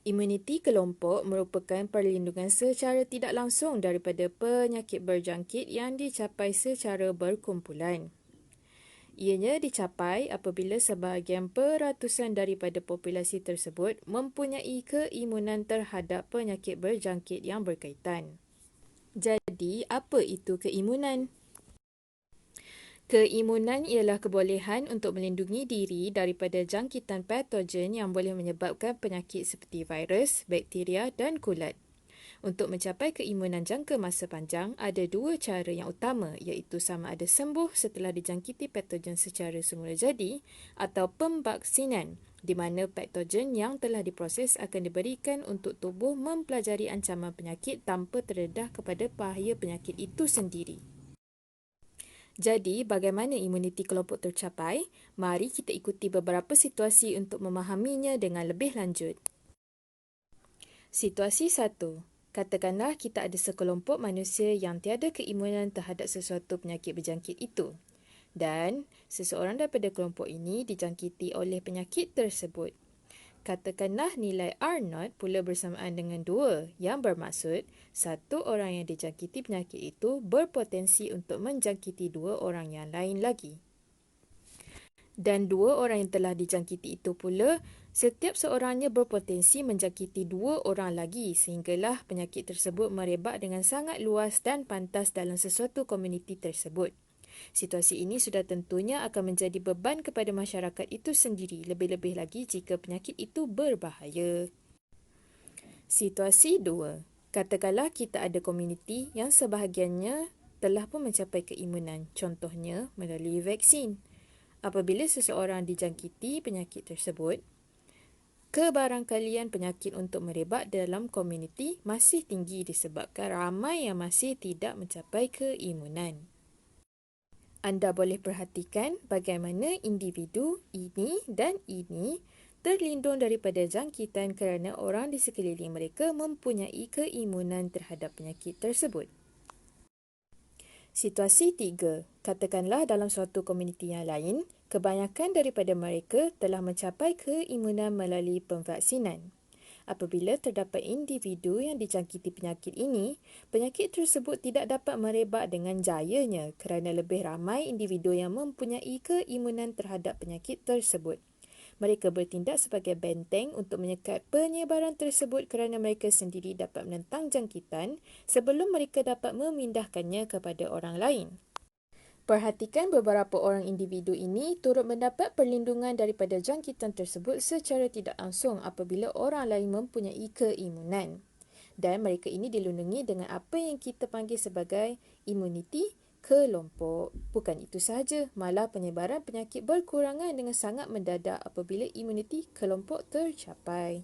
Imuniti kelompok merupakan perlindungan secara tidak langsung daripada penyakit berjangkit yang dicapai secara berkumpulan. Ianya dicapai apabila sebahagian peratusan daripada populasi tersebut mempunyai keimunan terhadap penyakit berjangkit yang berkaitan. Jadi, apa itu keimunan? Keimunan ialah kebolehan untuk melindungi diri daripada jangkitan patogen yang boleh menyebabkan penyakit seperti virus, bakteria dan kulat. Untuk mencapai keimunan jangka masa panjang, ada dua cara yang utama iaitu sama ada sembuh setelah dijangkiti patogen secara semula jadi atau pemvaksinan di mana patogen yang telah diproses akan diberikan untuk tubuh mempelajari ancaman penyakit tanpa terdedah kepada bahaya penyakit itu sendiri. Jadi, bagaimana imuniti kelompok tercapai? Mari kita ikuti beberapa situasi untuk memahaminya dengan lebih lanjut. Situasi 1. Katakanlah kita ada sekelompok manusia yang tiada keimunan terhadap sesuatu penyakit berjangkit itu. Dan seseorang daripada kelompok ini dijangkiti oleh penyakit tersebut. Katakanlah nilai R0 pula bersamaan dengan 2 yang bermaksud satu orang yang dijangkiti penyakit itu berpotensi untuk menjangkiti 2 orang yang lain lagi. Dan 2 orang yang telah dijangkiti itu pula, setiap seorangnya berpotensi menjangkiti 2 orang lagi sehinggalah penyakit tersebut merebak dengan sangat luas dan pantas dalam sesuatu komuniti tersebut. Situasi ini sudah tentunya akan menjadi beban kepada masyarakat itu sendiri, lebih-lebih lagi jika penyakit itu berbahaya. Situasi 2. Katakanlah kita ada komuniti yang sebahagiannya telah pun mencapai keimunan, contohnya melalui vaksin. Apabila seseorang dijangkiti penyakit tersebut, kebarangkalian penyakit untuk merebak dalam komuniti masih tinggi disebabkan ramai yang masih tidak mencapai keimunan. Anda boleh perhatikan bagaimana individu ini dan ini terlindung daripada jangkitan kerana orang di sekeliling mereka mempunyai keimunan terhadap penyakit tersebut. Situasi 3. Katakanlah dalam suatu komuniti yang lain, kebanyakan daripada mereka telah mencapai keimunan melalui pemvaksinan. Apabila terdapat individu yang dijangkiti penyakit ini, penyakit tersebut tidak dapat merebak dengan jayanya kerana lebih ramai individu yang mempunyai keimunan terhadap penyakit tersebut. Mereka bertindak sebagai benteng untuk menyekat penyebaran tersebut kerana mereka sendiri dapat menentang jangkitan sebelum mereka dapat memindahkannya kepada orang lain. Perhatikan beberapa orang individu ini turut mendapat perlindungan daripada jangkitan tersebut secara tidak langsung apabila orang lain mempunyai keimunan. Dan mereka ini dilindungi dengan apa yang kita panggil sebagai imuniti kelompok. Bukan itu sahaja, malah penyebaran penyakit berkurangan dengan sangat mendadak apabila imuniti kelompok tercapai.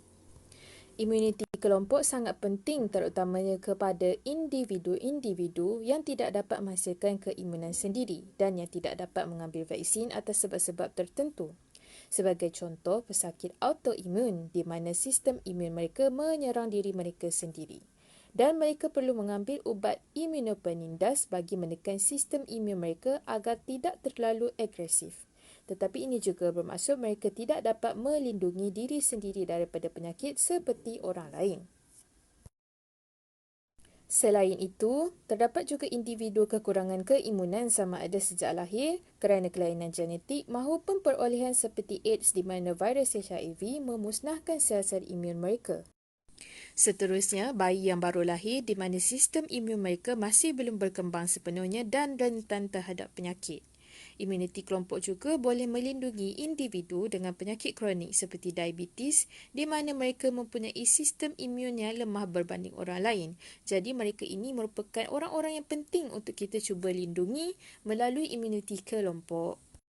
Imuniti kelompok sangat penting terutamanya kepada individu-individu yang tidak dapat menghasilkan keimunan sendiri dan yang tidak dapat mengambil vaksin atas sebab-sebab tertentu. Sebagai contoh, pesakit autoimun di mana sistem imun mereka menyerang diri mereka sendiri. Dan mereka perlu mengambil ubat imunopenindas bagi menekan sistem imun mereka agar tidak terlalu agresif. Tetapi ini juga bermaksud mereka tidak dapat melindungi diri sendiri daripada penyakit seperti orang lain. Selain itu, terdapat juga individu kekurangan keimunan sama ada sejak lahir kerana kelainan genetik maupun perolehan seperti AIDS di mana virus HIV memusnahkan sel-sel imun mereka. Seterusnya, bayi yang baru lahir di mana sistem imun mereka masih belum berkembang sepenuhnya dan rentan terhadap penyakit. Imuniti kelompok juga boleh melindungi individu dengan penyakit kronik seperti diabetes di mana mereka mempunyai sistem imun yang lemah berbanding orang lain. Jadi mereka ini merupakan orang-orang yang penting untuk kita cuba lindungi melalui imuniti kelompok.